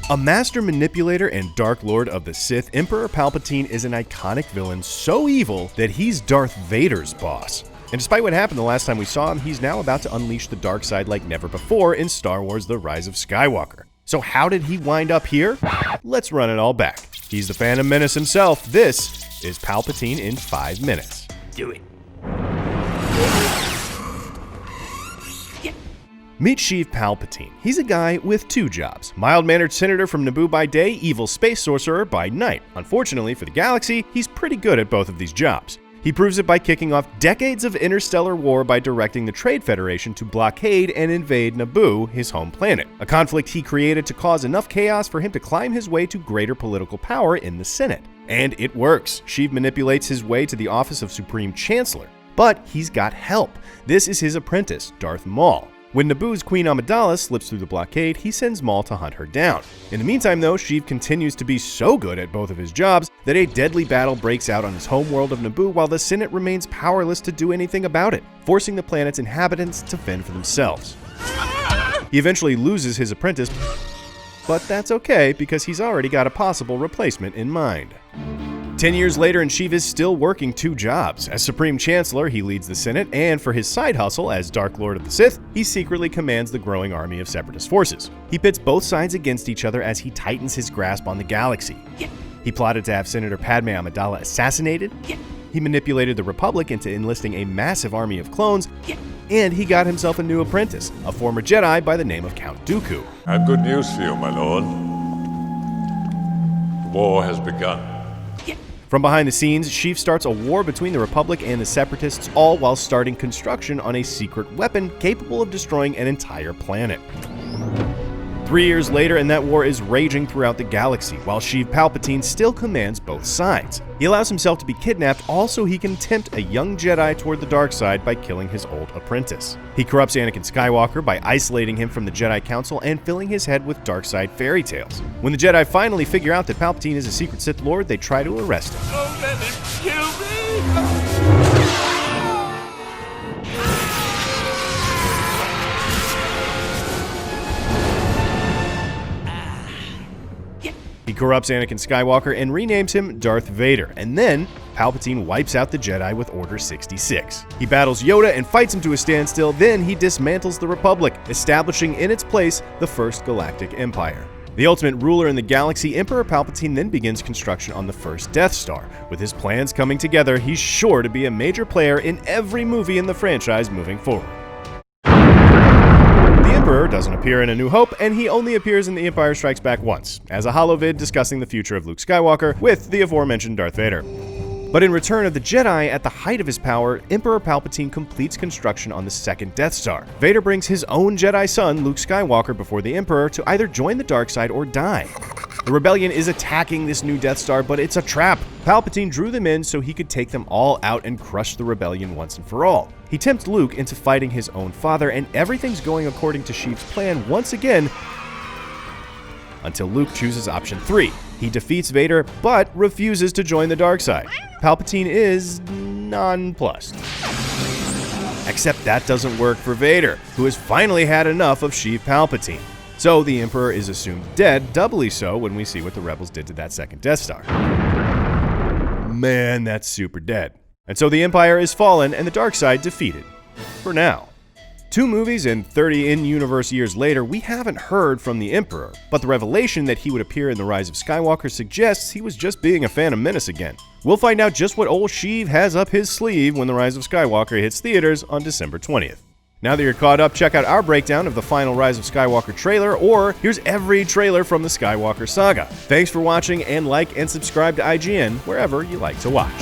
A master manipulator and Dark Lord of the Sith, Emperor Palpatine is an iconic villain so evil that he's Darth Vader's boss. And despite what happened the last time we saw him, he's now about to unleash the dark side like never before in Star Wars: The Rise of Skywalker. So how did he wind up here? Let's run it all back. He's the Phantom Menace himself. This is Palpatine in 5 minutes. Do it. Meet Sheev Palpatine. He's a guy with 2 jobs. Mild-mannered senator from Naboo by day, evil space sorcerer by night. Unfortunately for the galaxy, he's pretty good at both of these jobs. He proves it by kicking off decades of interstellar war by directing the Trade Federation to blockade and invade Naboo, his home planet. A conflict he created to cause enough chaos for him to climb his way to greater political power in the Senate. And it works. Sheev manipulates his way to the office of Supreme Chancellor. But he's got help. This is his apprentice, Darth Maul. When Naboo's Queen Amidala slips through the blockade, he sends Maul to hunt her down. In the meantime, though, Sheev continues to be so good at both of his jobs that a deadly battle breaks out on his homeworld of Naboo while the Senate remains powerless to do anything about it, forcing the planet's inhabitants to fend for themselves. He eventually loses his apprentice, but that's okay because he's already got a possible replacement in mind. 10 years later, and Sheev is still working 2 jobs. As Supreme Chancellor, he leads the Senate, and for his side hustle as Dark Lord of the Sith, he secretly commands the growing army of Separatist forces. He pits both sides against each other as he tightens his grasp on the galaxy. He plotted to have Senator Padme Amidala assassinated. He manipulated the Republic into enlisting a massive army of clones. And he got himself a new apprentice, a former Jedi by the name of Count Dooku. I have good news for you, my lord. The war has begun. From behind the scenes, Sheev starts a war between the Republic and the Separatists, all while starting construction on a secret weapon capable of destroying an entire planet. 3 years later, and that war is raging throughout the galaxy, while Sheev Palpatine still commands both sides. He allows himself to be kidnapped all so he can tempt a young Jedi toward the dark side by killing his old apprentice. He corrupts Anakin Skywalker by isolating him from the Jedi Council and filling his head with dark side fairy tales. When the Jedi finally figure out that Palpatine is a secret Sith Lord, they try to arrest him. Don't let him kill me! He corrupts Anakin Skywalker and renames him Darth Vader, and then Palpatine wipes out the Jedi with Order 66. He battles Yoda and fights him to a standstill, then he dismantles the Republic, establishing in its place the First Galactic Empire. The ultimate ruler in the galaxy, Emperor Palpatine then begins construction on the first Death Star. With his plans coming together, he's sure to be a major player in every movie in the franchise moving forward. The Emperor doesn't appear in A New Hope, and he only appears in The Empire Strikes Back once, as a holovid discussing the future of Luke Skywalker with the aforementioned Darth Vader. But in Return of the Jedi, at the height of his power, Emperor Palpatine completes construction on the second Death Star. Vader brings his own Jedi son, Luke Skywalker, before the Emperor to either join the dark side or die. The rebellion is attacking this new Death Star, but it's a trap. Palpatine drew them in so he could take them all out and crush the rebellion once and for all. He tempts Luke into fighting his own father, and everything's going according to Sheev's plan once again, until Luke chooses option 3. He defeats Vader, but refuses to join the dark side. Palpatine is nonplussed. Except that doesn't work for Vader, who has finally had enough of Sheev Palpatine. So the Emperor is assumed dead, doubly so when we see what the rebels did to that second Death Star. Man, that's super dead. And so the Empire is fallen and the dark side defeated. For now. 2 movies and 30 in-universe years later, we haven't heard from the Emperor, but the revelation that he would appear in The Rise of Skywalker suggests he was just being a Phantom Menace again. We'll find out just what old Sheev has up his sleeve when The Rise of Skywalker hits theaters on December 20th. Now that you're caught up, check out our breakdown of the final Rise of Skywalker trailer, or here's every trailer from the Skywalker saga. Thanks for watching, and like and subscribe to IGN wherever you like to watch.